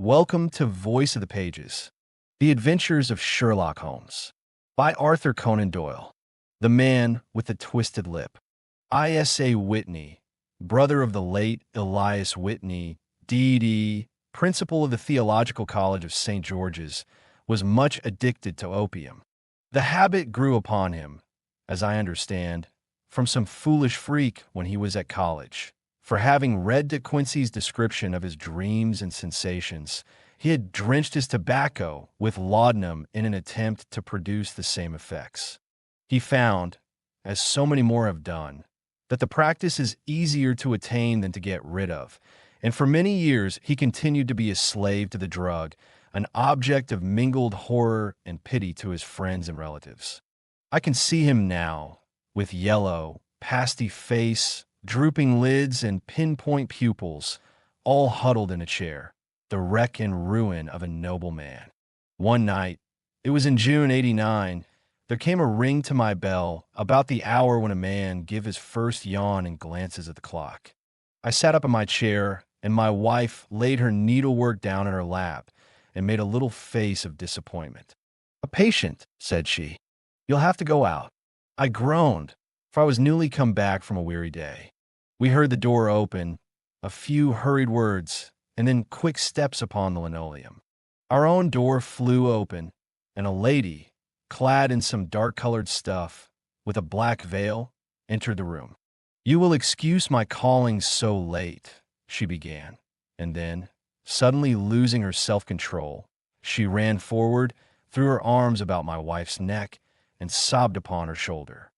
Welcome to Voice of the Pages, The Adventures of Sherlock Holmes, by Arthur Conan Doyle, the man with the twisted lip. Isa Whitney, brother of the late Elias Whitney, D.D., principal of the Theological College of St. George's, was much addicted to opium. The habit grew upon him, as I understand, from some foolish freak when he was at college. For having read De Quincey's description of his dreams and sensations, he had drenched his tobacco with laudanum in an attempt to produce the same effects. He found, as so many more have done, that the practice is easier to attain than to get rid of, and for many years he continued to be a slave to the drug, an object of mingled horror and pity to his friends and relatives. I can see him now, with yellow, pasty face, drooping lids, and pinpoint pupils, all huddled in a chair, the wreck and ruin of a noble man. One night, it was in June '89, there came a ring to my bell about the hour when a man gives his first yawn and glances at the clock. I sat up in my chair, and my wife laid her needlework down in her lap and made a little face of disappointment. "A patient," said she. "You'll have to go out." I groaned, for I was newly come back from a weary day. We heard the door open, a few hurried words, and then quick steps upon the linoleum. Our own door flew open, and a lady, clad in some dark-colored stuff, with a black veil, entered the room. "You will excuse my calling so late," she began, and then, suddenly losing her self-control, she ran forward, threw her arms about my wife's neck, and sobbed upon her shoulder.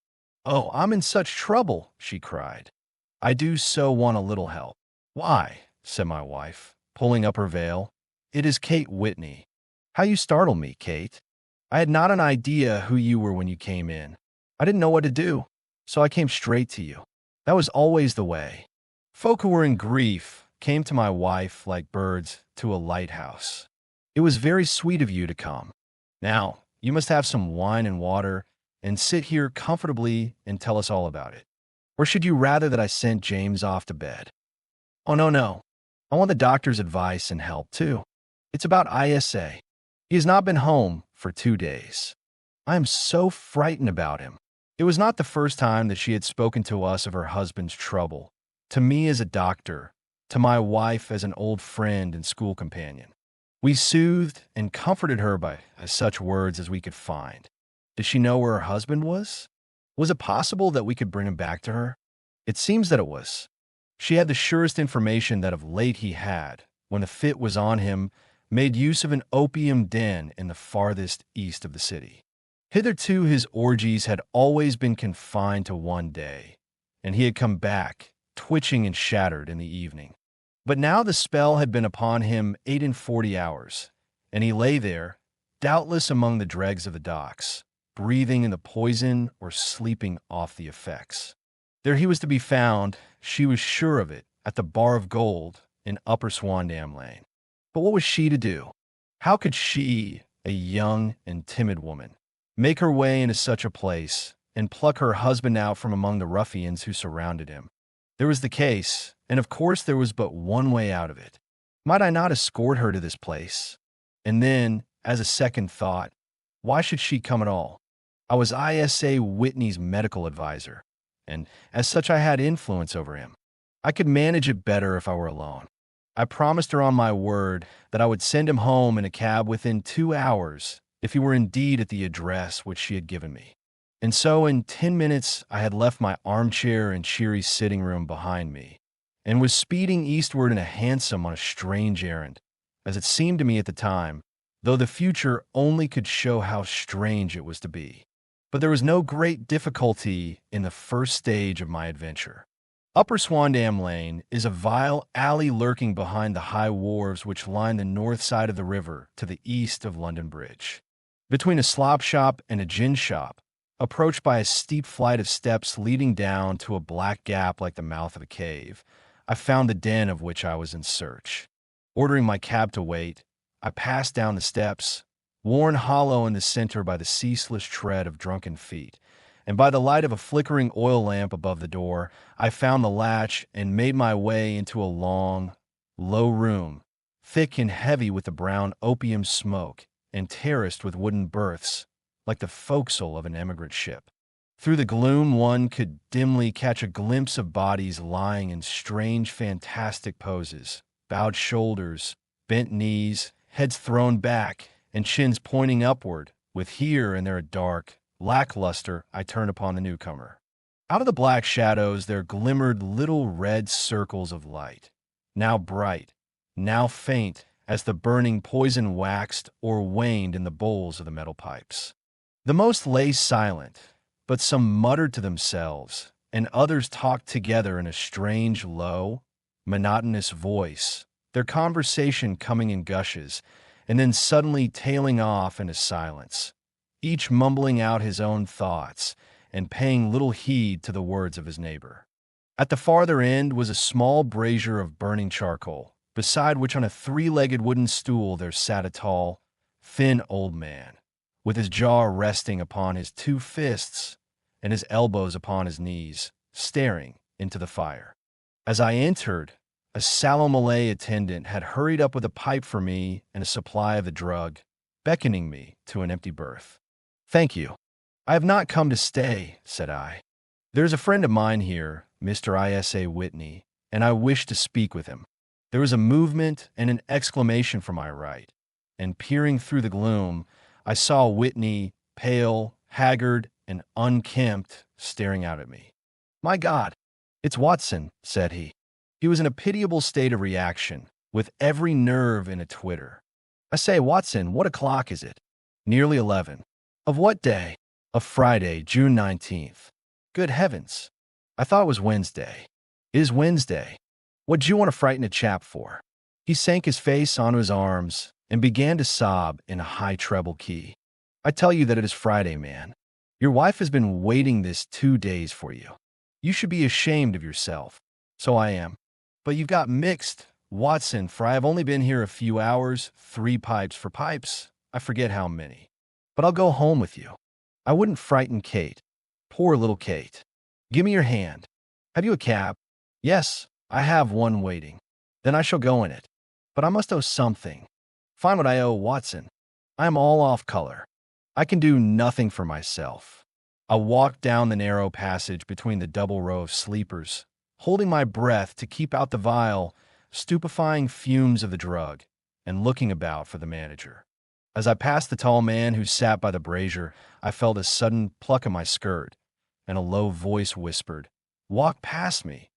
"Oh, I'm in such trouble," she cried. "I do so want a little help." "Why," said my wife, pulling up her veil, "it is Kate Whitney." "How you startle me, Kate. I had not an idea who you were when you came in. I didn't know what to do, so I came straight to you. That was always the way." Folk who were in grief came to my wife like birds to a lighthouse. "It was very sweet of you to come. Now, you must have some wine and water, and sit here comfortably and tell us all about it. Or should you rather that I sent James off to bed?" "Oh, no. I want the doctor's advice and help, too. It's about Isa. He has not been home for 2 days. I am so frightened about him." It was not the first time that she had spoken to us of her husband's trouble, to me as a doctor, to my wife as an old friend and school companion. We soothed and comforted her by such words as we could find. Did she know where her husband was? Was it possible that we could bring him back to her? It seems that it was. She had the surest information that of late he had, when the fit was on him, made use of an opium den in the farthest east of the city. Hitherto his orgies had always been confined to one day, and he had come back, twitching and shattered, in the evening. But now the spell had been upon him 48 hours, and he lay there, doubtless among the dregs of the docks, breathing in the poison or sleeping off the effects. There he was to be found, she was sure of it, at the Bar of Gold in Upper Swandam Lane. But what was she to do? How could she, a young and timid woman, make her way into such a place and pluck her husband out from among the ruffians who surrounded him? There was the case, and of course there was but one way out of it. Might I not escort her to this place? And then, as a second thought, why should she come at all? I was Isa Whitney's medical advisor, and as such I had influence over him. I could manage it better if I were alone. I promised her on my word that I would send him home in a cab within 2 hours if he were indeed at the address which she had given me. And so in 10 minutes I had left my armchair and cheery sitting room behind me, and was speeding eastward in a hansom on a strange errand, as it seemed to me at the time, though the future only could show how strange it was to be. But there was no great difficulty in the first stage of my adventure. Upper Swandam Lane is a vile alley lurking behind the high wharves which line the north side of the river to the east of London Bridge. Between a slop shop and a gin shop, approached by a steep flight of steps leading down to a black gap like the mouth of a cave, I found the den of which I was in search. Ordering my cab to wait, I passed down the steps, worn hollow in the center by the ceaseless tread of drunken feet, and by the light of a flickering oil lamp above the door, I found the latch and made my way into a long, low room thick and heavy with the brown opium smoke and terraced with wooden berths, like the forecastle of an emigrant ship. Through the gloom, one could dimly catch a glimpse of bodies lying in strange, fantastic poses, bowed shoulders, bent knees, heads thrown back, and chins pointing upward, with here and there a dark, lackluster eye turned upon the newcomer. Out of the black shadows there glimmered little red circles of light, now bright, now faint, as the burning poison waxed or waned in the bowls of the metal pipes. The most lay silent, but some muttered to themselves, and others talked together in a strange, low, monotonous voice, their conversation coming in gushes, and then suddenly tailing off into silence, each mumbling out his own thoughts and paying little heed to the words of his neighbor. At the farther end was a small brazier of burning charcoal, beside which on a three-legged wooden stool there sat a tall, thin old man, with his jaw resting upon his two fists and his elbows upon his knees, staring into the fire. As I entered, a sallow Malay attendant had hurried up with a pipe for me and a supply of the drug, beckoning me to an empty berth. "Thank you. I have not come to stay," said I. "There is a friend of mine here, Mr. I.S.A. Whitney, and I wish to speak with him." There was a movement and an exclamation from my right, and peering through the gloom, I saw Whitney, pale, haggard, and unkempt, staring out at me. "My God, it's Watson," said he. He was in a pitiable state of reaction, with every nerve in a twitter. "I say, Watson, what o'clock is it?" "Nearly 11. "Of what day?" "Of Friday, June 19th. "Good heavens! I thought it was Wednesday." "It is Wednesday. What do you want to frighten a chap for?" He sank his face onto his arms and began to sob in a high treble key. "I tell you that it is Friday, man. Your wife has been waiting this 2 days for you. You should be ashamed of yourself." "So I am. But you've got mixed, Watson, for I have only been here a few hours, 3 pipes for pipes, I forget how many. But I'll go home with you. I wouldn't frighten Kate. Poor little Kate. Give me your hand. Have you a cab?" "Yes, I have one waiting." "Then I shall go in it. But I must owe something." "Find what I owe, Watson. I am all off color. I can do nothing for myself." I walked down the narrow passage between the double row of sleepers, holding my breath to keep out the vile, stupefying fumes of the drug, and looking about for the manager. As I passed the tall man who sat by the brazier, I felt a sudden pluck at my skirt, and a low voice whispered, "Walk past me,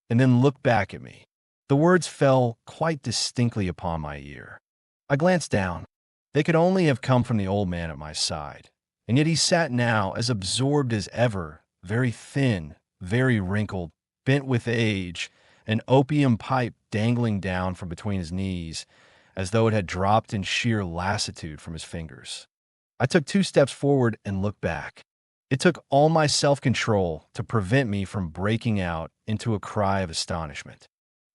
and then look back at me." The words fell quite distinctly upon my ear. I glanced down. They could only have come from the old man at my side, and yet he sat now as absorbed as ever, very thin, very wrinkled, bent with age, an opium pipe dangling down from between his knees, as though it had dropped in sheer lassitude from his fingers. I took 2 steps forward and looked back. It took all my self-control to prevent me from breaking out into a cry of astonishment.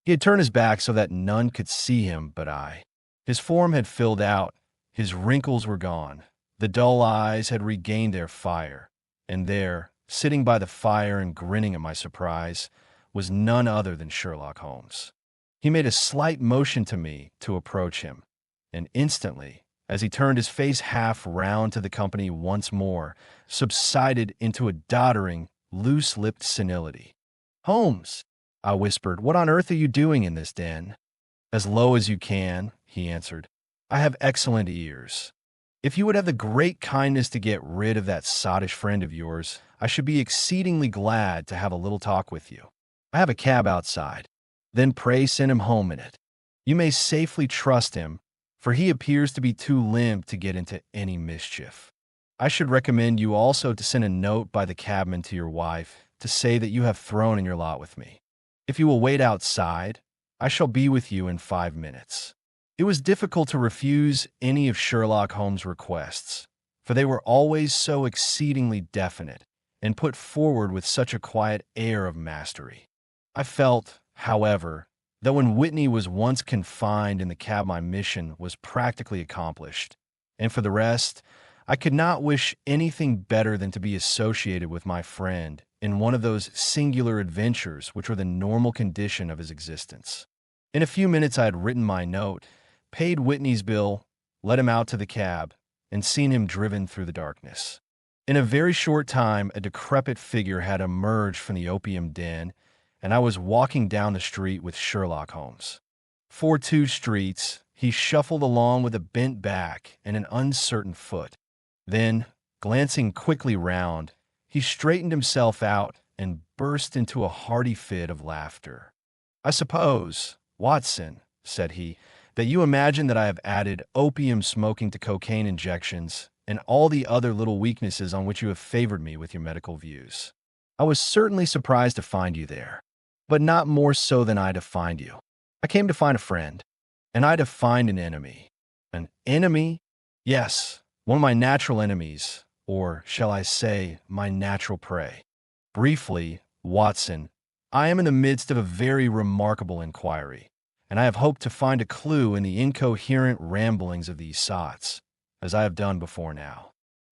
He had turned his back so that none could see him but I. His form had filled out, his wrinkles were gone, the dull eyes had regained their fire, and there, sitting by the fire and grinning at my surprise, was none other than Sherlock Holmes. He made a slight motion to me to approach him, and instantly, as he turned his face half round to the company once more, subsided into a doddering, loose-lipped senility. "Holmes," I whispered, "what on earth are you doing in this den?" "As low as you can," he answered. "I have excellent ears. If you would have the great kindness to get rid of that sottish friend of yours, I should be exceedingly glad to have a little talk with you. I have a cab outside. Then pray send him home in it. You may safely trust him, for he appears to be too limp to get into any mischief. I should recommend you also to send a note by the cabman to your wife to say that you have thrown in your lot with me. If you will wait outside, I shall be with you in 5 minutes." It was difficult to refuse any of Sherlock Holmes' requests, for they were always so exceedingly definite and put forward with such a quiet air of mastery. I felt, however, that when Whitney was once confined in the cab my mission was practically accomplished, and for the rest, I could not wish anything better than to be associated with my friend in one of those singular adventures which were the normal condition of his existence. In a few minutes I had written my note, paid Whitney's bill, led him out to the cab, and seen him driven through the darkness. In a very short time, a decrepit figure had emerged from the opium den, and I was walking down the street with Sherlock Holmes. For 2 streets, he shuffled along with a bent back and an uncertain foot. Then, glancing quickly round, he straightened himself out and burst into a hearty fit of laughter. "I suppose, Watson," said he, "that you imagine that I have added opium smoking to cocaine injections and all the other little weaknesses on which you have favored me with your medical views. I was certainly surprised to find you there, but not more so than I to find you. I came to find a friend, and I to find an enemy." "An enemy?" "Yes, one of my natural enemies, or shall I say, my natural prey. Briefly, Watson, I am in the midst of a very remarkable inquiry, and I have hoped to find a clue in the incoherent ramblings of these sots, as I have done before now.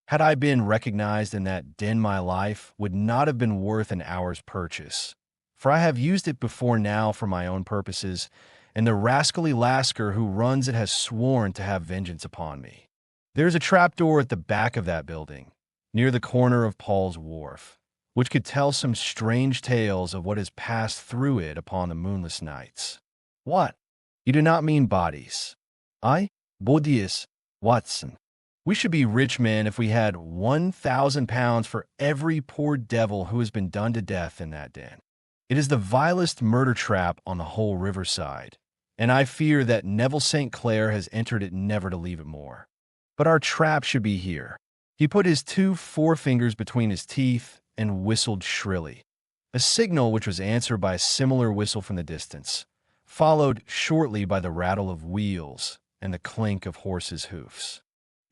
Had I been recognized in that den, my life would not have been worth an hour's purchase, for I have used it before now for my own purposes, and the rascally lascar who runs it has sworn to have vengeance upon me. There is a trapdoor at the back of that building, near the corner of Paul's Wharf, which could tell some strange tales of what has passed through it upon the moonless nights." "What? You do not mean bodies?" "I? Bodies, Watson. We should be rich men if we had £1,000 for every poor devil who has been done to death in that den. It is the vilest murder trap on the whole riverside, and I fear that Neville St. Clair has entered it never to leave it more. But our trap should be here." He put his 2 forefingers between his teeth and whistled shrilly, a signal which was answered by a similar whistle from the distance, followed shortly by the rattle of wheels and the clink of horses' hoofs.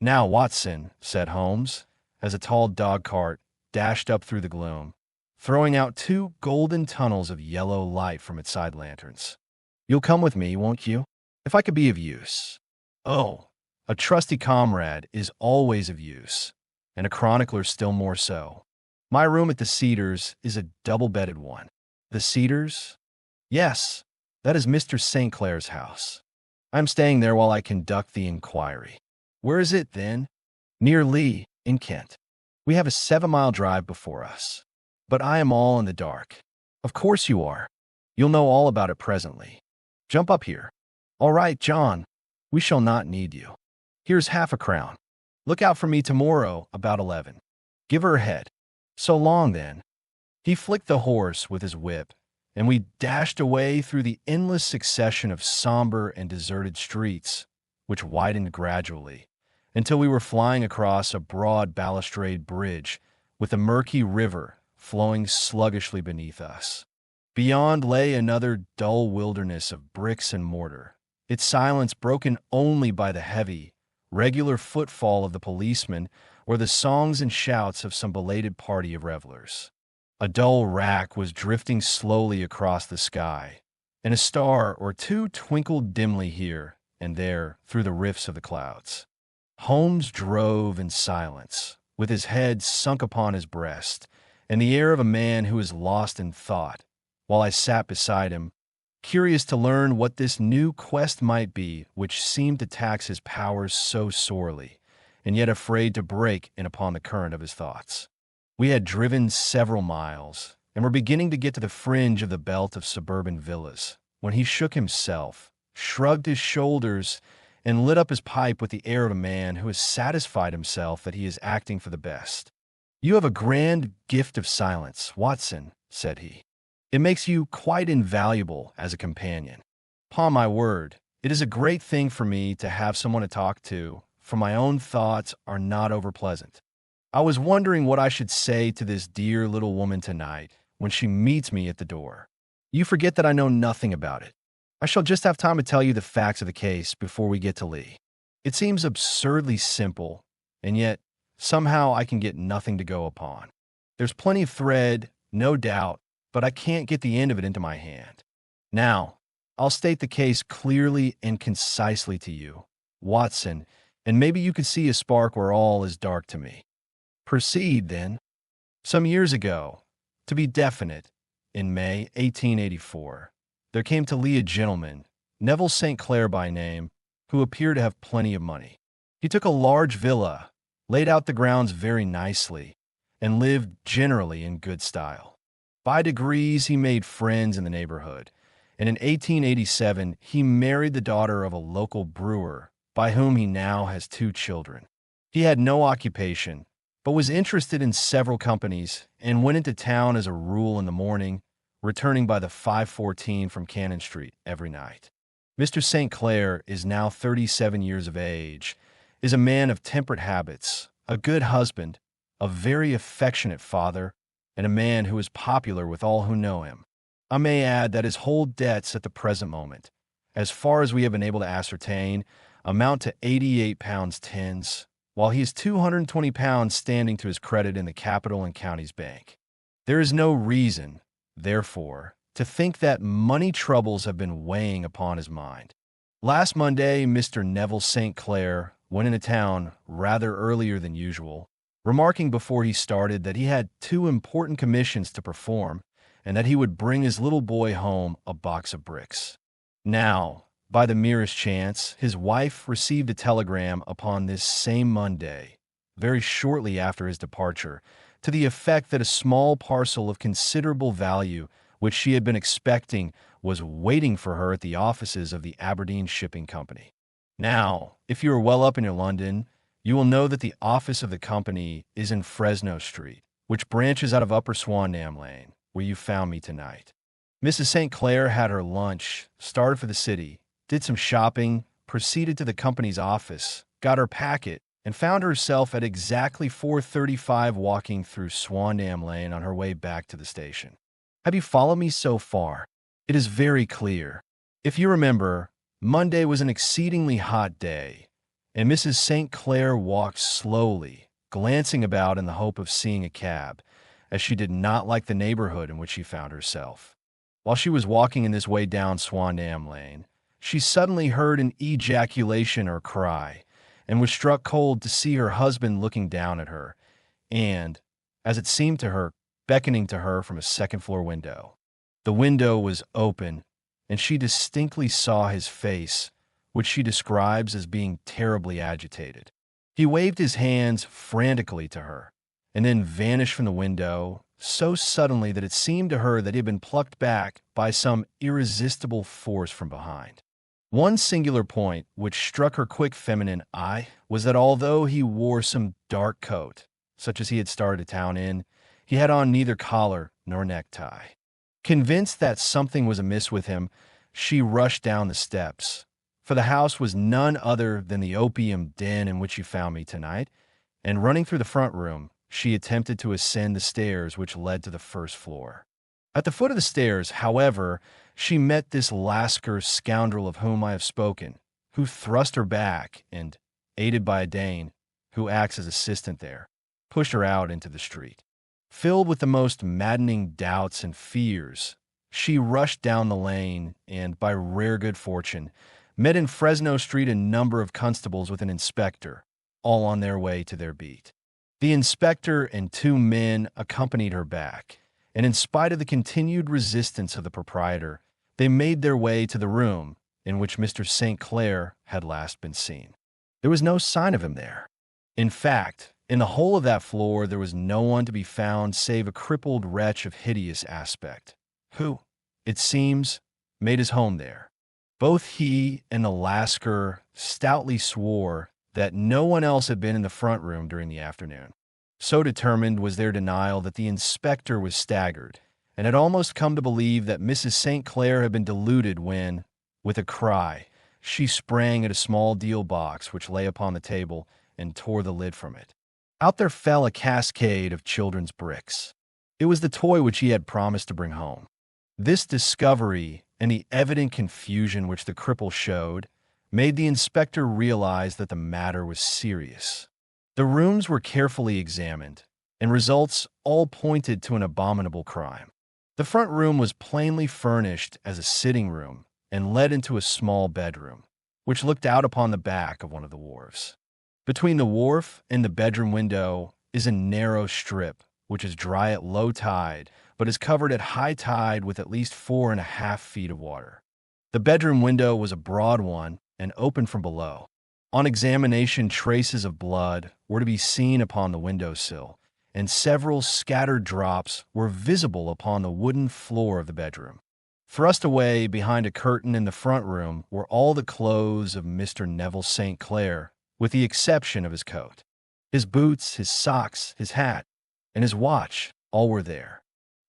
"Now, Watson," said Holmes, as a tall dog-cart dashed up through the gloom, throwing out 2 golden tunnels of yellow light from its side lanterns. "You'll come with me, won't you? If I could be of use." "Oh, a trusty comrade is always of use, and a chronicler still more so. My room at the Cedars is a double-bedded one." "The Cedars?" "Yes, that is Mr. St. Clair's house. I am staying there while I conduct the inquiry." "Where is it, then?" "Near Lee, in Kent. We have a 7-mile drive before us." "But I am all in the dark." "Of course you are. You'll know all about it presently. Jump up here." "All right, John. We shall not need you. Here's half a crown. Look out for me tomorrow about 11. Give her a head. So long, then." He flicked the horse with his whip, and we dashed away through the endless succession of somber and deserted streets, which widened gradually, until we were flying across a broad balustrade bridge with a murky river flowing sluggishly beneath us. Beyond lay another dull wilderness of bricks and mortar, its silence broken only by the heavy, regular footfall of the policeman or the songs and shouts of some belated party of revelers. A dull wrack was drifting slowly across the sky, and a star or 2 twinkled dimly here and there through the rifts of the clouds. Holmes drove in silence, with his head sunk upon his breast, and the air of a man who is lost in thought, while I sat beside him, curious to learn what this new quest might be which seemed to tax his powers so sorely, and yet afraid to break in upon the current of his thoughts. We had driven several miles, and were beginning to get to the fringe of the belt of suburban villas, when he shook himself, shrugged his shoulders, and lit up his pipe with the air of a man who has satisfied himself that he is acting for the best. "You have a grand gift of silence, Watson," said he. "It makes you quite invaluable as a companion. Upon my word, it is a great thing for me to have someone to talk to, for my own thoughts are not over-pleasant. I was wondering what I should say to this dear little woman tonight when she meets me at the door. You forget that I know nothing about it. I shall just have time to tell you the facts of the case before we get to Lee. It seems absurdly simple, and yet somehow I can get nothing to go upon. There's plenty of thread, no doubt, but I can't get the end of it into my hand. Now, I'll state the case clearly and concisely to you, Watson, and maybe you could see a spark where all is dark to me." "Proceed, then." "Some years ago, to be definite, in May 1884, there came to Lee a gentleman, Neville St. Clair by name, who appeared to have plenty of money. He took a large villa, laid out the grounds very nicely, and lived generally in good style. By degrees, he made friends in the neighborhood, and in 1887 he married the daughter of a local brewer, by whom he now has 2 children. He had no occupation, but was interested in several companies and went into town as a rule in the morning, returning by the 5:14 from Cannon Street every night. Mr. St. Clair is now 37 years of age, is a man of temperate habits, a good husband, a very affectionate father, and a man who is popular with all who know him. I may add that his whole debts at the present moment, as far as we have been able to ascertain, amount to £88 tens, while he has £220 standing to his credit in the Capital and Counties Bank. There is no reason, therefore, to think that money troubles have been weighing upon his mind. Last Monday, Mr. Neville St. Clair went into town rather earlier than usual, remarking before he started that he had 2 important commissions to perform and that he would bring his little boy home a box of bricks. Now, by the merest chance, his wife received a telegram upon this same Monday, very shortly after his departure, to the effect that a small parcel of considerable value, which she had been expecting, was waiting for her at the offices of the Aberdeen Shipping Company. Now, if you are well up in your London, you will know that the office of the company is in Fresno Street, which branches out of Upper Swandam Lane, where you found me tonight. Mrs. St. Clair had her lunch, started for the city, did some shopping, proceeded to the company's office, got her packet, and found herself at exactly 4:35 walking through Swandam Lane on her way back to the station. Have you followed me so far? It is very clear. If you remember, Monday was an exceedingly hot day, and Mrs. St. Clair walked slowly, glancing about in the hope of seeing a cab, as she did not like the neighborhood in which she found herself. While she was walking in this way down Swandam Lane, she suddenly heard an ejaculation or cry, and was struck cold to see her husband looking down at her, and, as it seemed to her, beckoning to her from a second-floor window. The window was open, and she distinctly saw his face, which she describes as being terribly agitated. He waved his hands frantically to her, and then vanished from the window so suddenly that it seemed to her that he had been plucked back by some irresistible force from behind. One singular point which struck her quick feminine eye was that although he wore some dark coat, such as he had started town in, he had on neither collar nor necktie. Convinced that something was amiss with him, she rushed down the steps, for the house was none other than the opium den in which you found me tonight, and running through the front room, she attempted to ascend the stairs which led to the first floor. At the foot of the stairs, however, she met this Lascar scoundrel of whom I have spoken, who thrust her back and, aided by a Dane, who acts as assistant there, pushed her out into the street. Filled with the most maddening doubts and fears, she rushed down the lane and, by rare good fortune, met in Fresno Street a number of constables with an inspector, all on their way to their beat. The inspector and 2 men accompanied her back, and in spite of the continued resistance of the proprietor, they made their way to the room in which Mr. St. Clair had last been seen. There was no sign of him there. In fact, in the whole of that floor there was no one to be found save a crippled wretch of hideous aspect, who, it seems, made his home there. Both he and the Lascar stoutly swore that no one else had been in the front room during the afternoon. So determined was their denial that the inspector was staggered, and had almost come to believe that Mrs. St. Clair had been deluded when, with a cry, she sprang at a small deal box which lay upon the table and tore the lid from it. Out there fell a cascade of children's bricks. It was the toy which he had promised to bring home. This discovery and the evident confusion which the cripple showed made the inspector realize that the matter was serious. The rooms were carefully examined, and results all pointed to an abominable crime. The front room was plainly furnished as a sitting room and led into a small bedroom, which looked out upon the back of one of the wharves. Between the wharf and the bedroom window is a narrow strip, which is dry at low tide, but is covered at high tide with at least 4.5 feet of water. The bedroom window was a broad one, and open from below. On examination, traces of blood were to be seen upon the windowsill, and several scattered drops were visible upon the wooden floor of the bedroom. Thrust away behind a curtain in the front room were all the clothes of Mr. Neville St. Clair, with the exception of his coat. His boots, his socks, his hat, and his watch, all were there.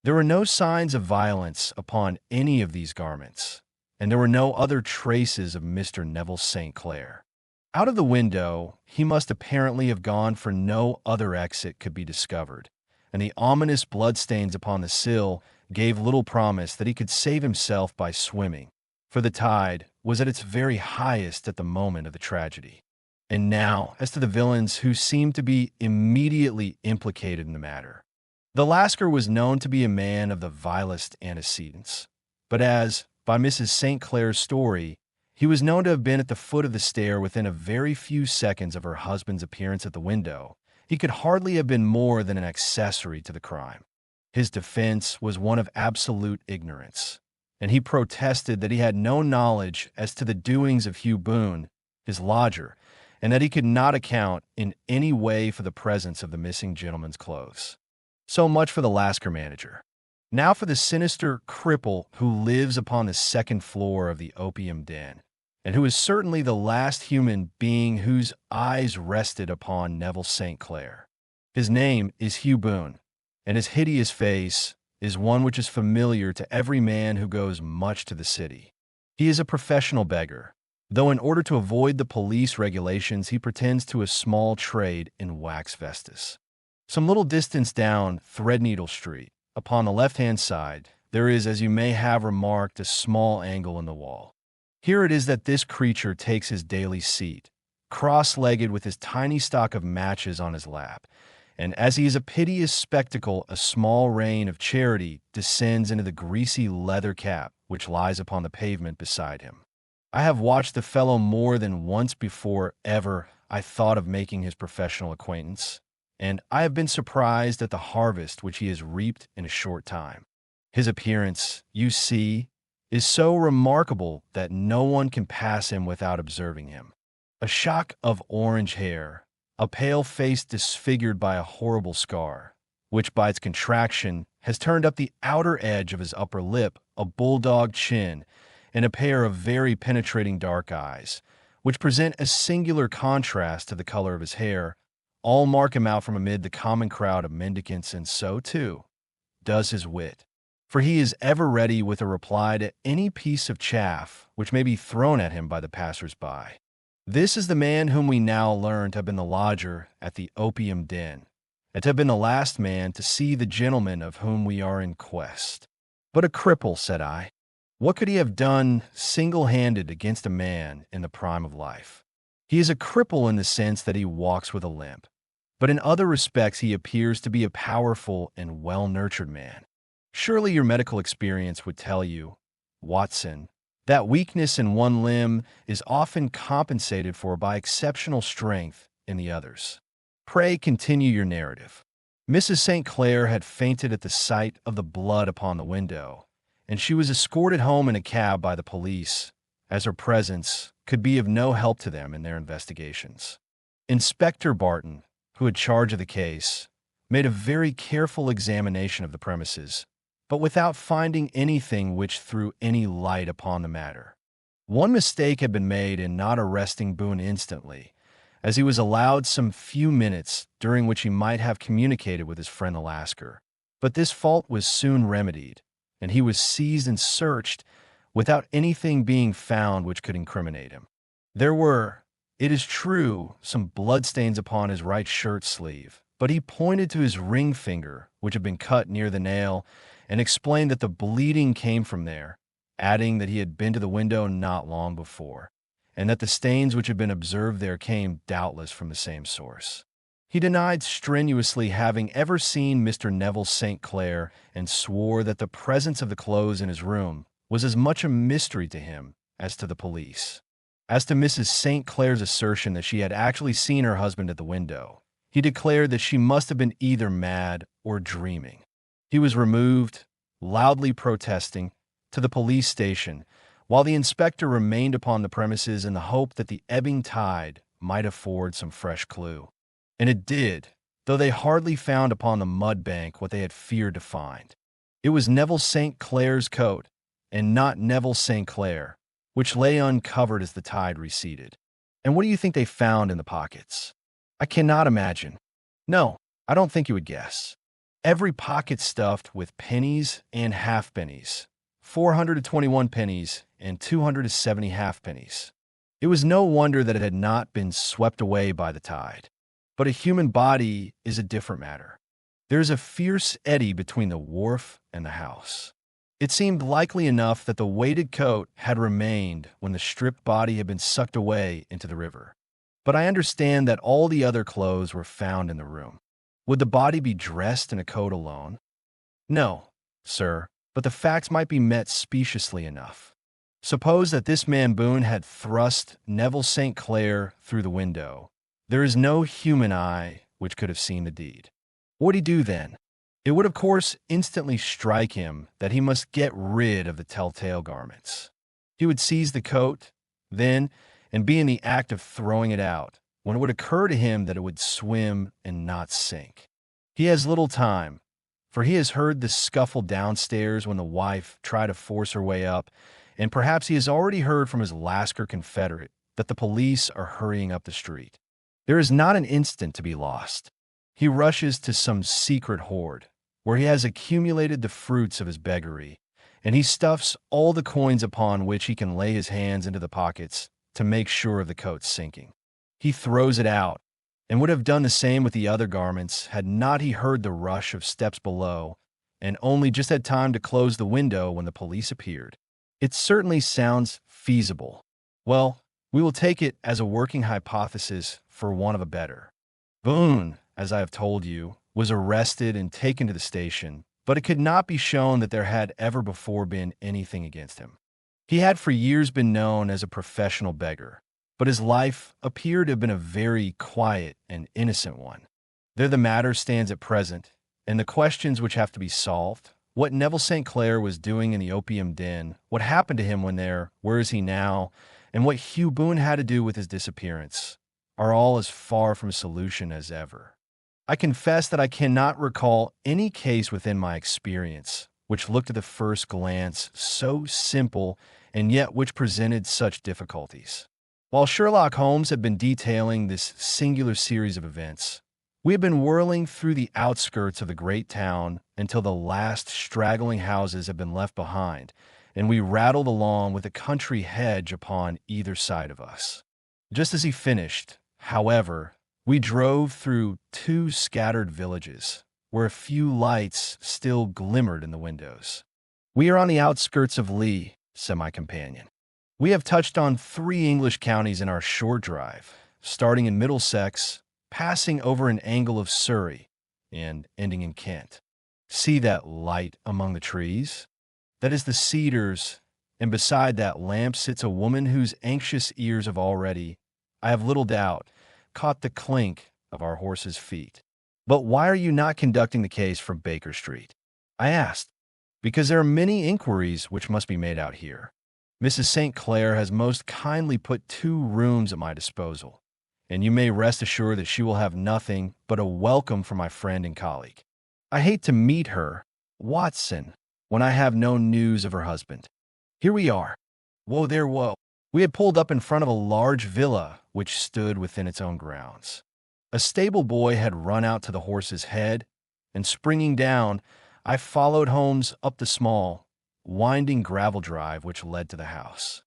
There were no signs of violence upon any of these garments, and there were no other traces of Mr. Neville St. Clair. Out of the window, he must apparently have gone, for no other exit could be discovered, and the ominous bloodstains upon the sill gave little promise that he could save himself by swimming, for the tide was at its very highest at the moment of the tragedy. And now, as to the villains who seemed to be immediately implicated in the matter. The Lascar was known to be a man of the vilest antecedents, but as, by Mrs. St. Clair's story, he was known to have been at the foot of the stair within a very few seconds of her husband's appearance at the window, he could hardly have been more than an accessory to the crime. His defense was one of absolute ignorance, and he protested that he had no knowledge as to the doings of Hugh Boone, his lodger, and that he could not account in any way for the presence of the missing gentleman's clothes. So much for the Lascar manager. Now for the sinister cripple who lives upon the second floor of the opium den, and who is certainly the last human being whose eyes rested upon Neville St. Clair. His name is Hugh Boone, and his hideous face is one which is familiar to every man who goes much to the city. He is a professional beggar, though in order to avoid the police regulations he pretends to a small trade in wax vestus. Some little distance down Threadneedle Street, upon the left-hand side, there is, as you may have remarked, a small angle in the wall. Here it is that this creature takes his daily seat, cross-legged with his tiny stock of matches on his lap, and as he is a piteous spectacle, a small rain of charity descends into the greasy leather cap which lies upon the pavement beside him. I have watched the fellow more than once before ever I thought of making his professional acquaintance, and I have been surprised at the harvest which he has reaped in a short time. His appearance, you see, is so remarkable that no one can pass him without observing him. A shock of orange hair, a pale face disfigured by a horrible scar, which by its contraction has turned up the outer edge of his upper lip, a bulldog chin, and a pair of very penetrating dark eyes, which present a singular contrast to the color of his hair, all mark him out from amid the common crowd of mendicants, and so, too, does his wit, for he is ever ready with a reply to any piece of chaff which may be thrown at him by the passers-by. This is the man whom we now learn to have been the lodger at the opium den, and to have been the last man to see the gentleman of whom we are in quest. But a cripple, said I. What could he have done single-handed against a man in the prime of life? He is a cripple in the sense that he walks with a limp, but in other respects he appears to be a powerful and well-nurtured man. Surely your medical experience would tell you, Watson, that weakness in one limb is often compensated for by exceptional strength in the others. Pray continue your narrative. Mrs. St. Clair had fainted at the sight of the blood upon the window, and she was escorted home in a cab by the police, as her presence could be of no help to them in their investigations. Inspector Barton, who had charge of the case, made a very careful examination of the premises, but without finding anything which threw any light upon the matter. One mistake had been made in not arresting Boone instantly, as he was allowed some few minutes during which he might have communicated with his friend the Lascar. But this fault was soon remedied, and he was seized and searched without anything being found which could incriminate him. There were, it is true, some bloodstains upon his right shirt sleeve, but he pointed to his ring finger, which had been cut near the nail, and explained that the bleeding came from there, adding that he had been to the window not long before, and that the stains which had been observed there came doubtless from the same source. He denied strenuously having ever seen Mr. Neville St. Clair, and swore that the presence of the clothes in his room was as much a mystery to him as to the police. As to Mrs. St. Clair's assertion that she had actually seen her husband at the window, he declared that she must have been either mad or dreaming. He was removed, loudly protesting, to the police station, while the inspector remained upon the premises in the hope that the ebbing tide might afford some fresh clue. And it did, though they hardly found upon the mud bank what they had feared to find. It was Neville St. Clair's coat, and not Neville St. Clair, which lay uncovered as the tide receded. And what do you think they found in the pockets? I cannot imagine. No, I don't think you would guess. Every pocket stuffed with pennies and halfpennies, 421 pennies and 270 halfpennies. It was no wonder that it had not been swept away by the tide. But a human body is a different matter. There is a fierce eddy between the wharf and the house. It seemed likely enough that the weighted coat had remained when the stripped body had been sucked away into the river. But I understand that all the other clothes were found in the room. Would the body be dressed in a coat alone? No, sir, but the facts might be met speciously enough. Suppose that this man Boone had thrust Neville St. Clair through the window. There is no human eye which could have seen the deed. What would he do then? It would, of course, instantly strike him that he must get rid of the telltale garments. He would seize the coat, then, and be in the act of throwing it out, when it would occur to him that it would swim and not sink. He has little time, for he has heard the scuffle downstairs when the wife tried to force her way up, and perhaps he has already heard from his Lascar confederate that the police are hurrying up the street. There is not an instant to be lost. He rushes to some secret hoard, where he has accumulated the fruits of his beggary, and he stuffs all the coins upon which he can lay his hands into the pockets to make sure of the coat's sinking. He throws it out, and would have done the same with the other garments had not he heard the rush of steps below, and only just had time to close the window when the police appeared. It certainly sounds feasible. Well, we will take it as a working hypothesis for want of a better. Boone, as I have told you, was arrested and taken to the station, but it could not be shown that there had ever before been anything against him. He had for years been known as a professional beggar, but his life appeared to have been a very quiet and innocent one. There the matter stands at present, and the questions which have to be solved, what Neville St. Clair was doing in the opium den, what happened to him when there, where is he now, and what Hugh Boone had to do with his disappearance, are all as far from solution as ever. I confess that I cannot recall any case within my experience which looked at the first glance so simple and yet which presented such difficulties. While Sherlock Holmes had been detailing this singular series of events, we had been whirling through the outskirts of the great town until the last straggling houses had been left behind, and we rattled along with a country hedge upon either side of us. Just as he finished, however, we drove through 2 scattered villages, where a few lights still glimmered in the windows. "We are on the outskirts of Lee," said my companion. "We have touched on 3 English counties in our short drive, starting in Middlesex, passing over an angle of Surrey, and ending in Kent. See that light among the trees? That is the cedars, and beside that lamp sits a woman whose anxious ears have already, I have little doubt, caught the clink of our horses' feet. But why are you not conducting the case from Baker Street?" I asked. "Because there are many inquiries which must be made out here. Mrs. St. Clair has most kindly put 2 rooms at my disposal, and you may rest assured that she will have nothing but a welcome from my friend and colleague. I hate to meet her, Watson, when I have no news of her husband. Here we are." Whoa there, whoa. We had pulled up in front of a large villa which stood within its own grounds. A stable boy had run out to the horse's head, and springing down, I followed Holmes up the small, winding gravel drive which led to the house.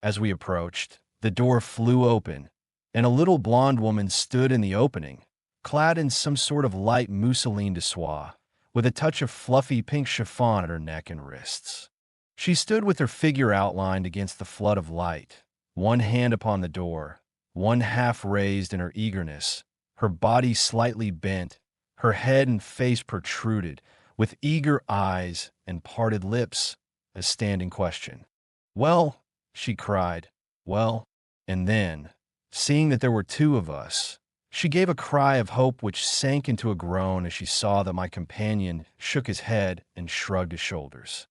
As we approached, the door flew open, and a little blonde woman stood in the opening, clad in some sort of light mousseline de soie, with a touch of fluffy pink chiffon at her neck and wrists. She stood with her figure outlined against the flood of light, one hand upon the door, one half raised in her eagerness, her body slightly bent, her head and face protruded, with eager eyes and parted lips, a standing question. "Well," she cried, "well," and then, seeing that there were 2 of us, she gave a cry of hope which sank into a groan as she saw that my companion shook his head and shrugged his shoulders.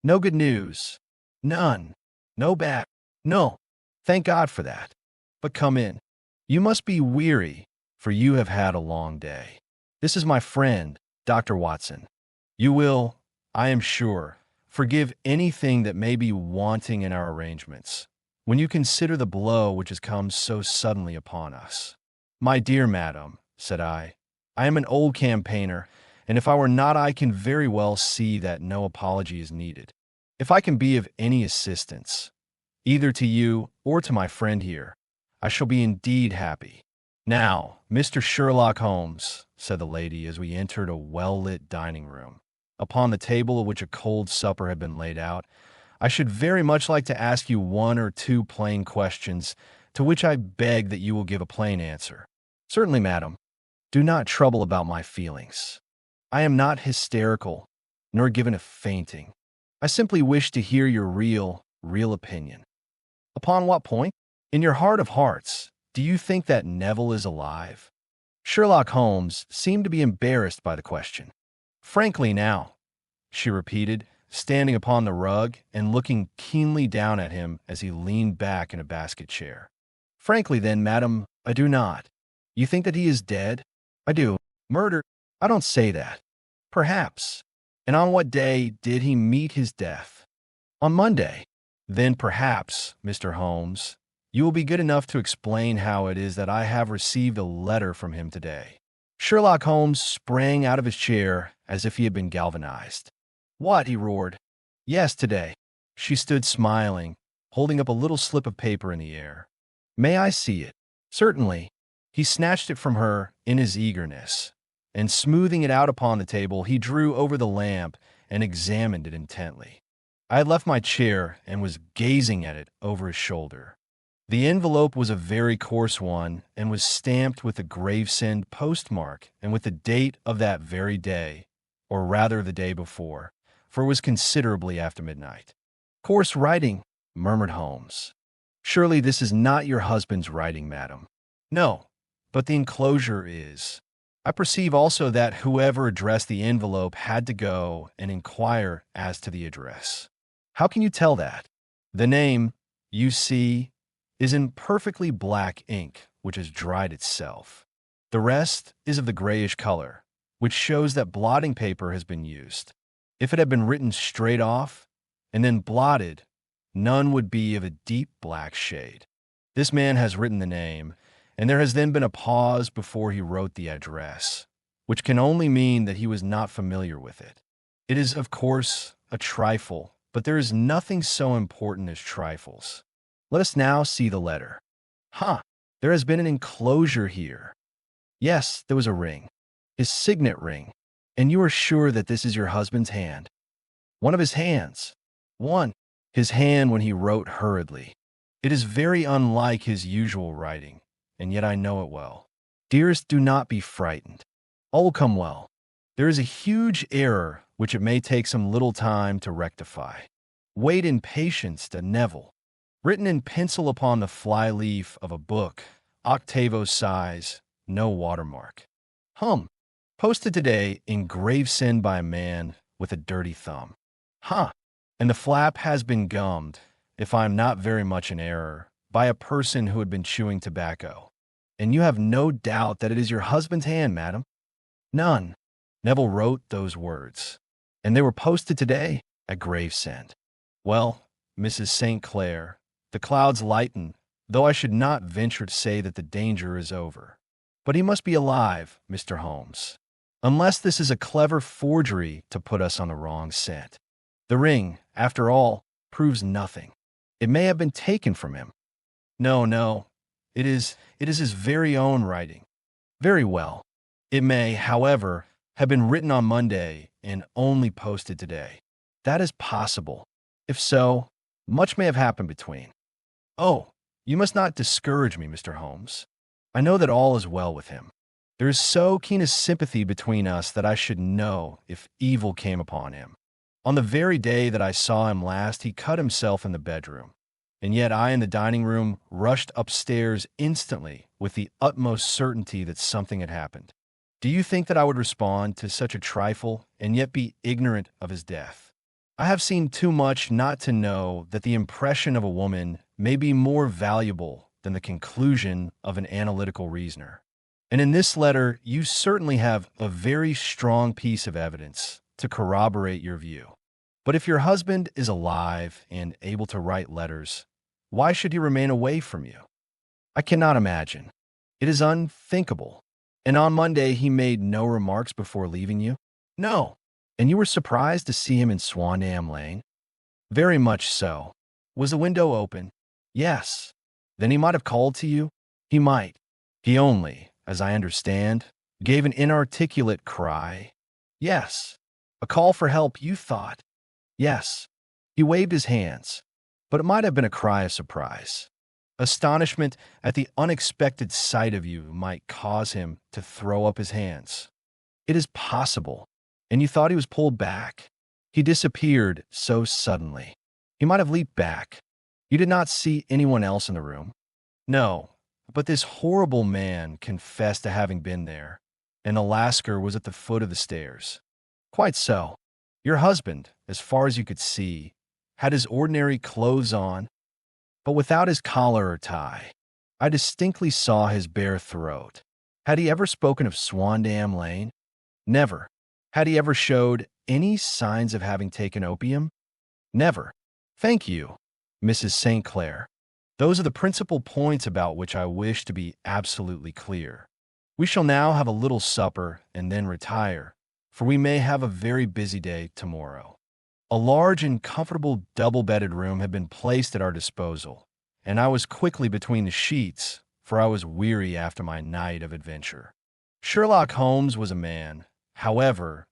"No good news." "None." No bad. No. Thank God for that. But come in. You must be weary, for you have had a long day. This is my friend, Dr. Watson. You will, I am sure, forgive anything that may be wanting in our arrangements, when you consider the blow which has come so suddenly upon us. My dear madam, said I am an old campaigner, and if I were not, I can very well see that no apology is needed. If I can be of any assistance, either to you or to my friend here, I shall be indeed happy. Now, Mr. Sherlock Holmes, said the lady as we entered a well-lit dining room, upon the table of which a cold supper had been laid out, I should very much like to ask you one or two plain questions, to which I beg that you will give a plain answer. Certainly, madam. Do not trouble about my feelings. I am not hysterical, nor given to fainting. I simply wish to hear your real opinion. Upon what point? In your heart of hearts, do you think that Neville is alive? Sherlock Holmes seemed to be embarrassed by the question. Frankly now, she repeated, standing upon the rug and looking keenly down at him as he leaned back in a basket chair. Frankly then, madam, I do not. You think that he is dead? I do. Murdered? I don't say that. Perhaps. And on what day did he meet his death? On Monday. Then perhaps, Mr. Holmes, you will be good enough to explain how it is that I have received a letter from him today. Sherlock Holmes sprang out of his chair as if he had been galvanized. What? He roared. Yes, today. She stood smiling, holding up a little slip of paper in the air. May I see it? Certainly. He snatched it from her in his eagerness, and smoothing it out upon the table, he drew over the lamp and examined it intently. I had left my chair and was gazing at it over his shoulder. The envelope was a very coarse one and was stamped with a Gravesend postmark and with the date of that very day, or rather the day before, for it was considerably after midnight. Coarse writing, murmured Holmes. Surely this is not your husband's writing, madam. No, but the enclosure is. I perceive also that whoever addressed the envelope had to go and inquire as to the address. How can you tell that? The name, you see, is in perfectly black ink, which has dried itself. The rest is of the grayish color, which shows that blotting paper has been used. If it had been written straight off and then blotted, none would be of a deep black shade. This man has written the name, and there has then been a pause before he wrote the address, which can only mean that he was not familiar with it. It is, of course, a trifle, but there is nothing so important as trifles. Let us now see the letter. There has been an enclosure here. Yes, there was a ring, his signet ring, and you are sure that this is your husband's hand? One of his hands. His hand when he wrote hurriedly. It is very unlike his usual writing, and yet I know it well. Dearest, do not be frightened. All will come well. There is a huge error which it may take some little time to rectify. Wait in patience to Neville. Written in pencil upon the fly-leaf of a book, octavo size, no watermark. Posted today in Gravesend by a man with a dirty thumb. And the flap has been gummed, if I am not very much in error, by a person who had been chewing tobacco. And you have no doubt that it is your husband's hand, madam? None. Neville wrote those words, and they were posted today at Gravesend. Well, Mrs. St. Clair, the clouds lighten, though I should not venture to say that the danger is over. But he must be alive, Mr. Holmes, unless this is a clever forgery to put us on the wrong scent. The ring, after all, proves nothing. It may have been taken from him. No, it is his very own writing. Very well. It may, however, have been written on Monday and only posted today. That is possible. If so, much may have happened between. Oh, you must not discourage me, Mr. Holmes. I know that all is well with him. There is so keen a sympathy between us that I should know if evil came upon him. On the very day that I saw him last, he cut himself in the bedroom, and yet I in the dining room rushed upstairs instantly with the utmost certainty that something had happened. Do you think that I would respond to such a trifle and yet be ignorant of his death? I have seen too much not to know that the impression of a woman may be more valuable than the conclusion of an analytical reasoner. And in this letter, you certainly have a very strong piece of evidence to corroborate your view. But if your husband is alive and able to write letters, why should he remain away from you? I cannot imagine. It is unthinkable. And on Monday, he made no remarks before leaving you? No. And you were surprised to see him in Swandam Lane? Very much so. Was the window open? Yes. Then he might have called to you? He might. He only, as I understand, gave an inarticulate cry. Yes. A call for help, you thought? Yes. He waved his hands, but it might have been a cry of surprise. Astonishment at the unexpected sight of you might cause him to throw up his hands. It is possible. And you thought he was pulled back? He disappeared so suddenly. He might have leaped back. You did not see anyone else in the room? No, but this horrible man confessed to having been there, and the Lascar was at the foot of the stairs. Quite so. Your husband, as far as you could see, had his ordinary clothes on, but without his collar or tie. I distinctly saw his bare throat. Had he ever spoken of Swandam Lane? Never. Had he ever showed any signs of having taken opium? Never. Thank you, Mrs. St. Clair. Those are the principal points about which I wish to be absolutely clear. We shall now have a little supper and then retire, for we may have a very busy day tomorrow. A large and comfortable double-bedded room had been placed at our disposal, and I was quickly between the sheets, for I was weary after my night of adventure. Sherlock Holmes was a man, however,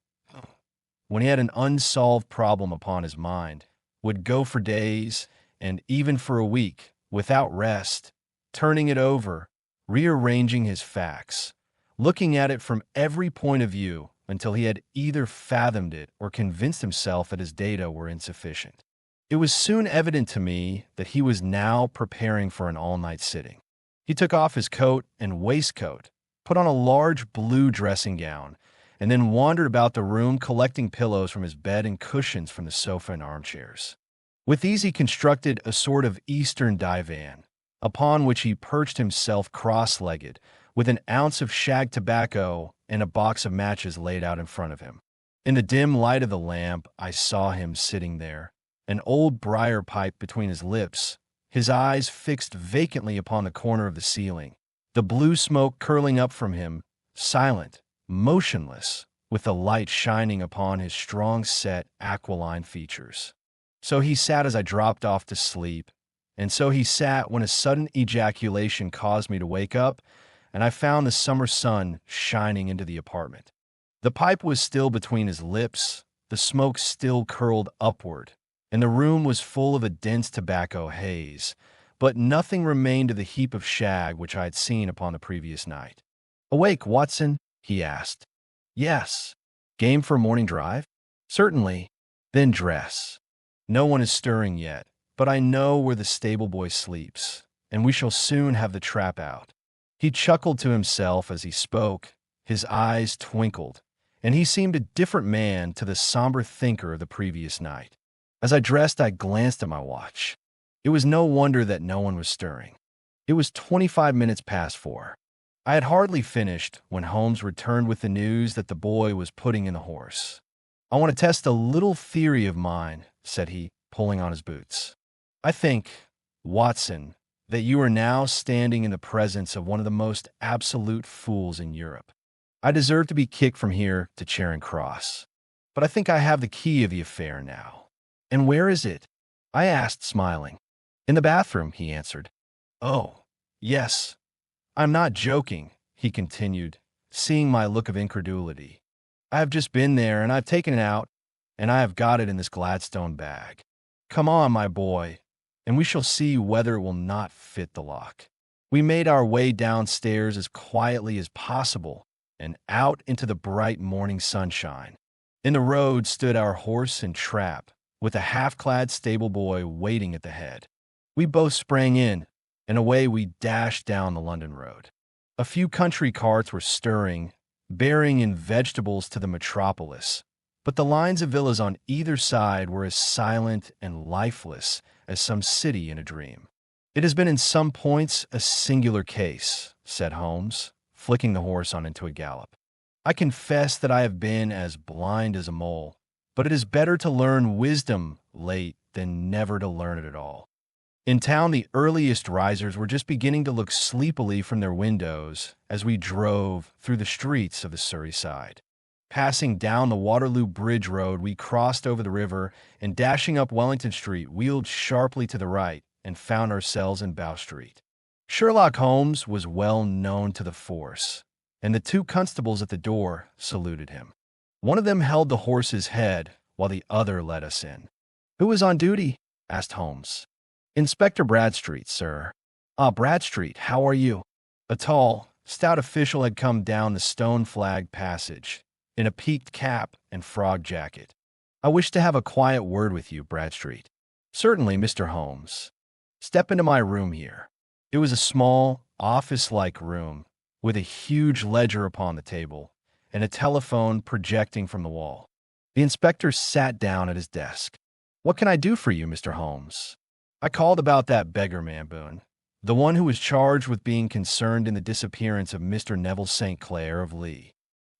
when he had an unsolved problem upon his mind, would go for days, and even for a week, without rest, turning it over, rearranging his facts, looking at it from every point of view until he had either fathomed it or convinced himself that his data were insufficient. It was soon evident to me that he was now preparing for an all-night sitting. He took off his coat and waistcoat, put on a large blue dressing gown, and then wandered about the room collecting pillows from his bed and cushions from the sofa and armchairs. With these he constructed a sort of Eastern divan, upon which he perched himself cross-legged, with an ounce of shag tobacco and a box of matches laid out in front of him. In the dim light of the lamp, I saw him sitting there, an old briar pipe between his lips, his eyes fixed vacantly upon the corner of the ceiling, the blue smoke curling up from him, silent, motionless, with the light shining upon his strong-set, aquiline features. So he sat as I dropped off to sleep, and so he sat when a sudden ejaculation caused me to wake up, and I found the summer sun shining into the apartment. The pipe was still between his lips, the smoke still curled upward, and the room was full of a dense tobacco haze, but nothing remained of the heap of shag which I had seen upon the previous night. "Awake, Watson?" he asked. "Yes." "Game for a morning drive?" "Certainly." "Then dress. No one is stirring yet, but I know where the stable boy sleeps, and we shall soon have the trap out." He chuckled to himself as he spoke, his eyes twinkled, and he seemed a different man to the somber thinker of the previous night. As I dressed, I glanced at my watch. It was no wonder that no one was stirring. It was 25 minutes past 4. I had hardly finished when Holmes returned with the news that the boy was putting in the horse. "I want to test a little theory of mine," said he, pulling on his boots. "I think, Watson, that you are now standing in the presence of one of the most absolute fools in Europe. I deserve to be kicked from here to Charing Cross, but I think I have the key of the affair now." "And where is it?" I asked, smiling. "In the bathroom," he answered. "Oh, yes. I'm not joking," he continued, seeing my look of incredulity. "I have just been there, and I've taken it out, and I have got it in this Gladstone bag. Come on, my boy, and we shall see whether it will not fit the lock." We made our way downstairs as quietly as possible and out into the bright morning sunshine. In the road stood our horse and trap, with a half-clad stable boy waiting at the head. We both sprang in, and away we dashed down the London road. A few country carts were stirring, bearing in vegetables to the metropolis, but the lines of villas on either side were as silent and lifeless as some city in a dream. "It has been in some points a singular case," said Holmes, flicking the horse on into a gallop. "I confess that I have been as blind as a mole, but it is better to learn wisdom late than never to learn it at all." In town, the earliest risers were just beginning to look sleepily from their windows as we drove through the streets of the Surrey side. Passing down the Waterloo Bridge Road, we crossed over the river and, dashing up Wellington Street, wheeled sharply to the right and found ourselves in Bow Street. Sherlock Holmes was well known to the force, and the two constables at the door saluted him. One of them held the horse's head while the other led us in. "Who is on duty?" asked Holmes. "Inspector Bradstreet, sir." "Ah, Bradstreet, how are you?" A tall, stout official had come down the stone-flagged passage in a peaked cap and frog jacket. "I wish to have a quiet word with you, Bradstreet." "Certainly, Mr. Holmes. Step into my room here." It was a small, office-like room with a huge ledger upon the table and a telephone projecting from the wall. The inspector sat down at his desk. "What can I do for you, Mr. Holmes?" "I called about that beggar man, Boone, the one who was charged with being concerned in the disappearance of Mr. Neville St. Clair of Lee."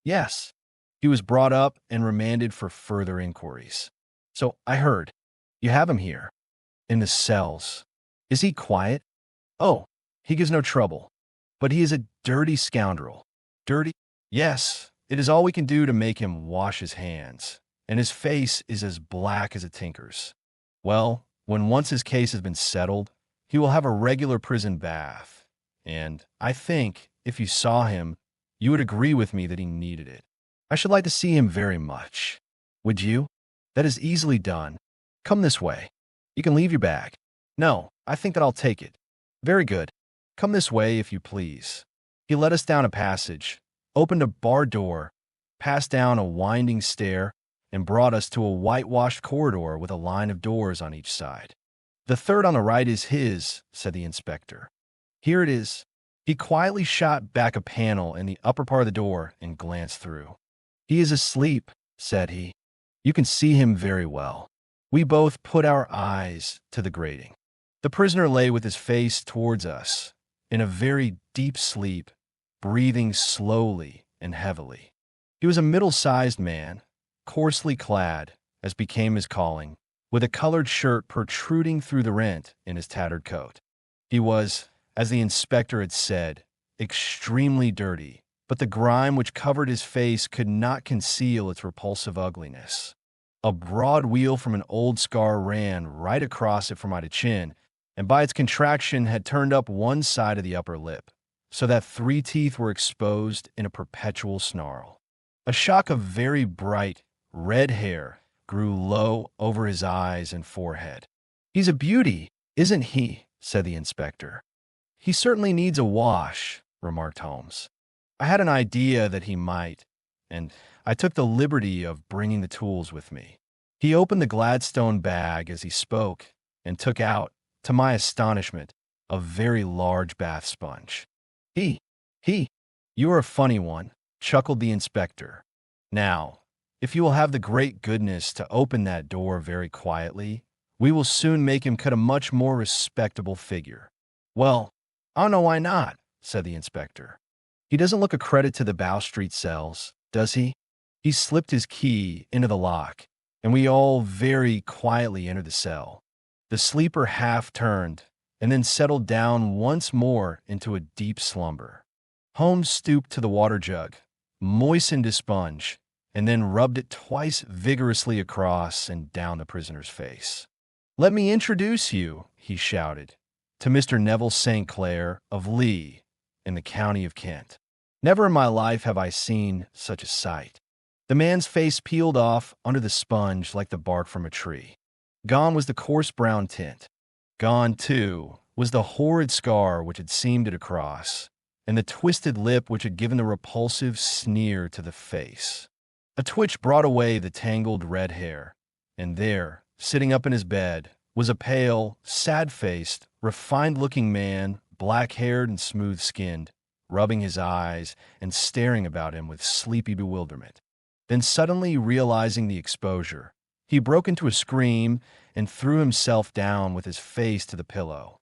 "Yes. He was brought up and remanded for further inquiries." "So I heard. You have him here?" "In the cells." "Is he quiet?" "Oh, he gives no trouble. But he is a dirty scoundrel." "Dirty?" "Yes. It is all we can do to make him wash his hands, and his face is as black as a tinker's. Well, when once his case has been settled, he will have a regular prison bath, and I think, if you saw him, you would agree with me that he needed it." "I should like to see him very much." "Would you?" "That is easily done. Come this way. You can leave your bag." "No, I think that I'll take it." "Very good. Come this way, if you please." He led us down a passage, opened a barred door, passed down a winding stair, and brought us to a whitewashed corridor with a line of doors on each side. "The third on the right is his," said the inspector. "Here it is." He quietly shot back a panel in the upper part of the door and glanced through. "He is asleep," said he. "You can see him very well." We both put our eyes to the grating. The prisoner lay with his face towards us, in a very deep sleep, breathing slowly and heavily. He was a middle-sized man, coarsely clad, as became his calling, with a colored shirt protruding through the rent in his tattered coat. He was, as the inspector had said, extremely dirty, but the grime which covered his face could not conceal its repulsive ugliness. A broad weal from an old scar ran right across it from eye to chin, and by its contraction had turned up one side of the upper lip, so that 3 teeth were exposed in a perpetual snarl. A shock of very bright, red hair grew low over his eyes and forehead. "He's a beauty, isn't he?" said the inspector. "He certainly needs a wash," remarked Holmes. "I had an idea that he might, and I took the liberty of bringing the tools with me." He opened the Gladstone bag as he spoke and took out, to my astonishment, a very large bath sponge. He, you are a funny one," chuckled the inspector. "Now, if you will have the great goodness to open that door very quietly, we will soon make him cut a much more respectable figure." "Well, I don't know why not," said the inspector. "He doesn't look a credit to the Bow Street cells, does he?" He slipped his key into the lock, and we all very quietly entered the cell. The sleeper half turned, and then settled down once more into a deep slumber. Holmes stooped to the water jug, moistened his sponge, and then rubbed it twice vigorously across and down the prisoner's face. "Let me introduce you," he shouted, "to Mr. Neville St. Clair of Lee, in the county of Kent." Never in my life have I seen such a sight. The man's face peeled off under the sponge like the bark from a tree. Gone was the coarse brown tint. Gone, too, was the horrid scar which had seamed it across, and the twisted lip which had given the repulsive sneer to the face. A twitch brought away the tangled red hair, and there, sitting up in his bed, was a pale, sad-faced, refined-looking man, black-haired and smooth-skinned, rubbing his eyes and staring about him with sleepy bewilderment. Then suddenly realizing the exposure, he broke into a scream and threw himself down with his face to the pillow.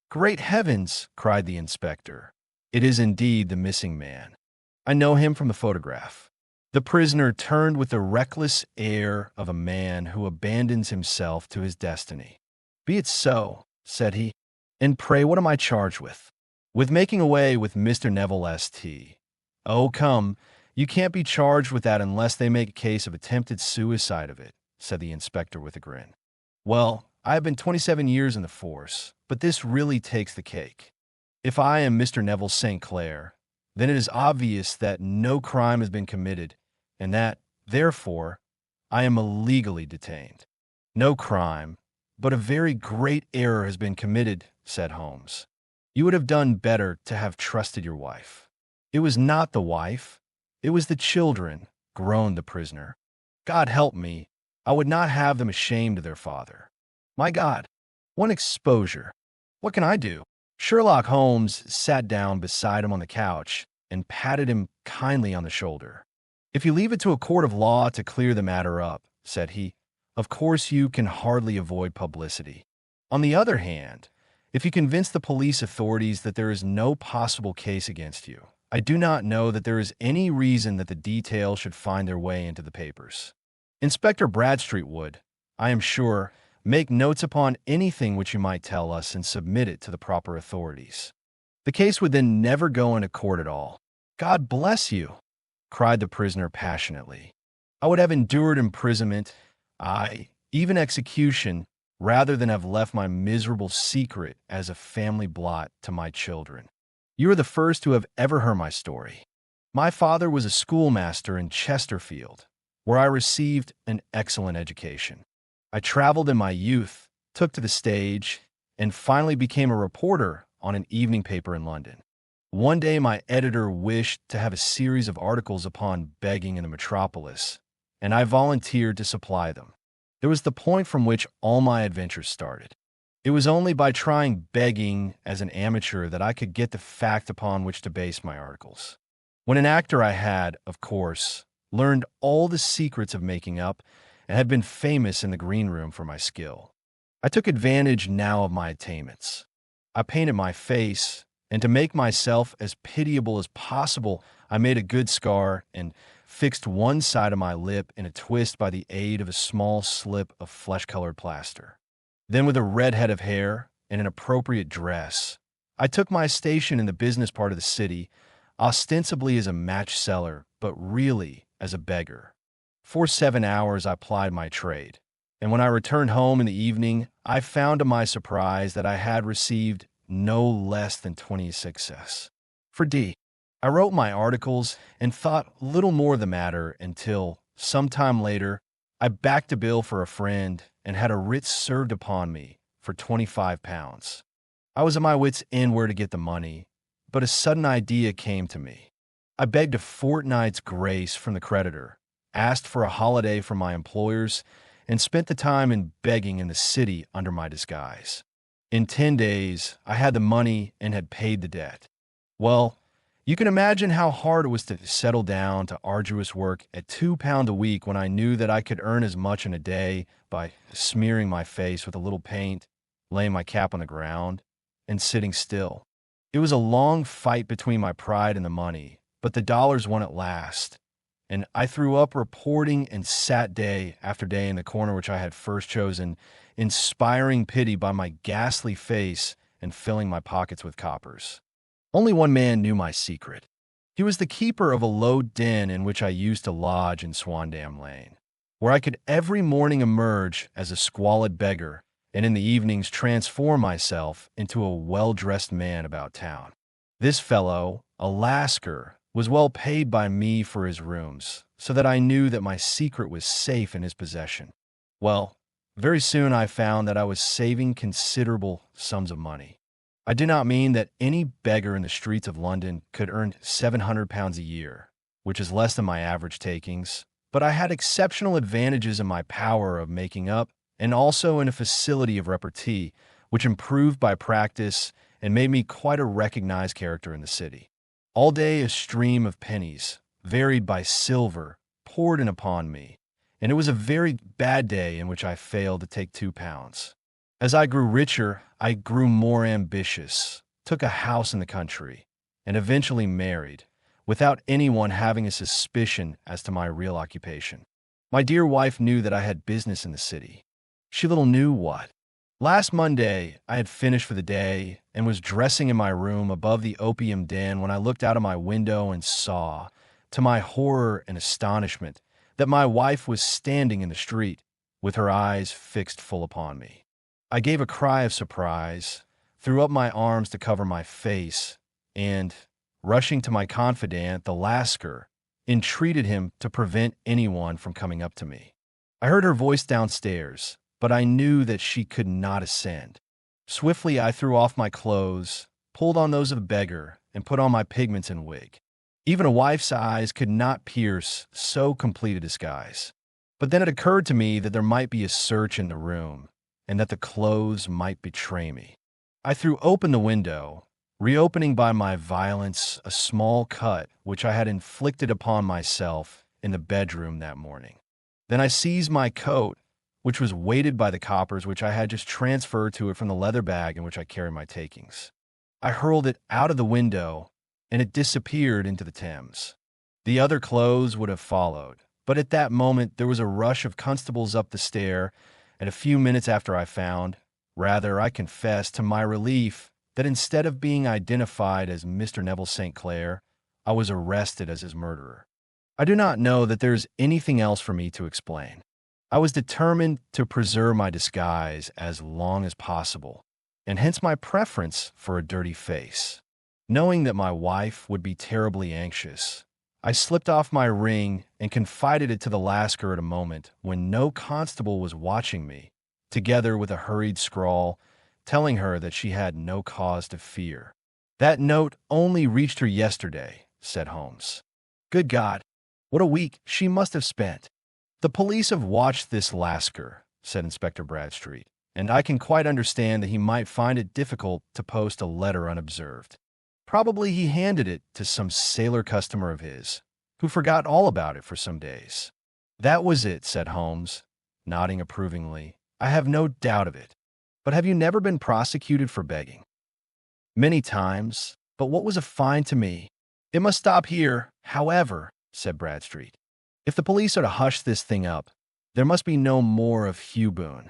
"Great heavens!" cried the inspector. "It is indeed the missing man. I know him from the photograph." The prisoner turned with the reckless air of a man who abandons himself to his destiny. "Be it so," said he. "And pray what am I charged with?" "With making away with Mr. Neville St. "Oh, come, you can't be charged with that unless they make a case of attempted suicide of it," said the inspector with a grin. "Well, I have been 27 years in the force, but this really takes the cake. If I am Mr. Neville St. Clair, then it is obvious that no crime has been committed, and that, therefore, I am illegally detained." "No crime, but a very great error has been committed," said Holmes. "You would have done better to have trusted your wife." "It was not the wife. It was the children," groaned the prisoner. "God help me, I would not have them ashamed of their father. My God, what exposure! What can I do?" Sherlock Holmes sat down beside him on the couch and patted him kindly on the shoulder. "If you leave it to a court of law to clear the matter up," said he, "of course you can hardly avoid publicity. On the other hand, if you convince the police authorities that there is no possible case against you, I do not know that there is any reason that the details should find their way into the papers. Inspector Bradstreet would, I am sure, make notes upon anything which you might tell us and submit it to the proper authorities. The case would then never go into court at all." "God bless you!" cried the prisoner passionately. "I would have endured imprisonment, aye, even execution, rather than have left my miserable secret as a family blot to my children. You are the first who have ever heard my story. My father was a schoolmaster in Chesterfield, where I received an excellent education. I traveled in my youth, took to the stage, and finally became a reporter on an evening paper in London. One day my editor wished to have a series of articles upon begging in the metropolis, and I volunteered to supply them. It was the point from which all my adventures started. It was only by trying begging as an amateur that I could get the fact upon which to base my articles. When an actor I had, of course, learned all the secrets of making up, and had been famous in the green room for my skill. I took advantage now of my attainments. I painted my face, and to make myself as pitiable as possible, I made a good scar and fixed one side of my lip in a twist by the aid of a small slip of flesh-colored plaster. Then with a red head of hair and an appropriate dress, I took my station in the business part of the city, ostensibly as a match seller, but really as a beggar. For 7 hours I plied my trade, and when I returned home in the evening, I found to my surprise that I had received no less than 20 success. For D, I wrote my articles and thought little more of the matter until, some time later, I backed a bill for a friend and had a writ served upon me for £25. I was at my wits' end where to get the money, but a sudden idea came to me. I begged a fortnight's grace from the creditor, asked for a holiday from my employers, and spent the time in begging in the city under my disguise. In 10 days, I had the money and had paid the debt. Well, you can imagine how hard it was to settle down to arduous work at £2 a week when I knew that I could earn as much in a day by smearing my face with a little paint, laying my cap on the ground, and sitting still. It was a long fight between my pride and the money, but the dollars won at last, and I threw up reporting and sat day after day in the corner which I had first chosen, inspiring pity by my ghastly face and filling my pockets with coppers. Only one man knew my secret. He was the keeper of a low den in which I used to lodge in Swandam Lane, where I could every morning emerge as a squalid beggar and in the evenings transform myself into a well-dressed man about town. This fellow, a Lascar, was well paid by me for his rooms, so that I knew that my secret was safe in his possession. Well, very soon I found that I was saving considerable sums of money. I do not mean that any beggar in the streets of London could earn £700 a year, which is less than my average takings, but I had exceptional advantages in my power of making up and also in a facility of repartee, which improved by practice and made me quite a recognized character in the city. All day a stream of pennies, varied by silver, poured in upon me, and it was a very bad day in which I failed to take 2 pounds. As I grew richer, I grew more ambitious, took a house in the country, and eventually married, without anyone having a suspicion as to my real occupation. My dear wife knew that I had business in the city. She little knew what. Last Monday, I had finished for the day and was dressing in my room above the opium den when I looked out of my window and saw, to my horror and astonishment, that my wife was standing in the street, with her eyes fixed full upon me. I gave a cry of surprise, threw up my arms to cover my face, and, rushing to my confidant, the Lascar, entreated him to prevent anyone from coming up to me. I heard her voice downstairs, but I knew that she could not ascend. Swiftly I threw off my clothes, pulled on those of a beggar, and put on my pigments and wig. Even a wife's eyes could not pierce so complete a disguise. But then it occurred to me that there might be a search in the room, and that the clothes might betray me. I threw open the window, reopening by my violence a small cut which I had inflicted upon myself in the bedroom that morning. Then I seized my coat, which was weighted by the coppers which I had just transferred to it from the leather bag in which I carried my takings. I hurled it out of the window, and it disappeared into the Thames. The other clothes would have followed, but at that moment there was a rush of constables up the stair, and a few minutes after I found, rather I confess to my relief, that instead of being identified as Mr. Neville St. Clair, I was arrested as his murderer. I do not know that there is anything else for me to explain. I was determined to preserve my disguise as long as possible, and hence my preference for a dirty face. Knowing that my wife would be terribly anxious, I slipped off my ring and confided it to the Lascar at a moment when no constable was watching me, together with a hurried scrawl, telling her that she had no cause to fear. "That note only reached her yesterday," said Holmes. "Good God, what a week she must have spent." "The police have watched this Lascar," said Inspector Bradstreet, "and I can quite understand that he might find it difficult to post a letter unobserved. Probably he handed it to some sailor customer of his, who forgot all about it for some days." "That was it," said Holmes, nodding approvingly. "I have no doubt of it. But have you never been prosecuted for begging?" "Many times, but what was a fine to me?" "It must stop here, however," said Bradstreet. "If the police are to hush this thing up, there must be no more of Hugh Boone.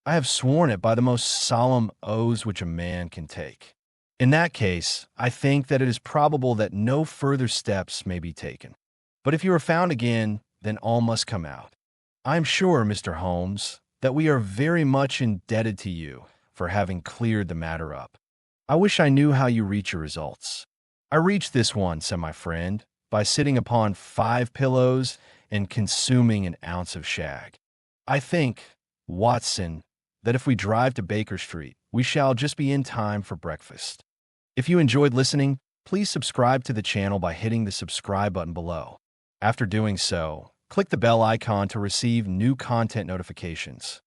I have sworn it by the most solemn oaths which a man can take. In that case, I think that it is probable that no further steps may be taken. But if you are found again, then all must come out. I am sure, Mr. Holmes, that we are very much indebted to you for having cleared the matter up. I wish I knew how you reach your results." "I reached this one," said my friend, "by sitting upon 5 pillows and consuming an ounce of shag. I think, Watson, that if we drive to Baker Street, we shall just be in time for breakfast." If you enjoyed listening, please subscribe to the channel by hitting the subscribe button below. After doing so, click the bell icon to receive new content notifications.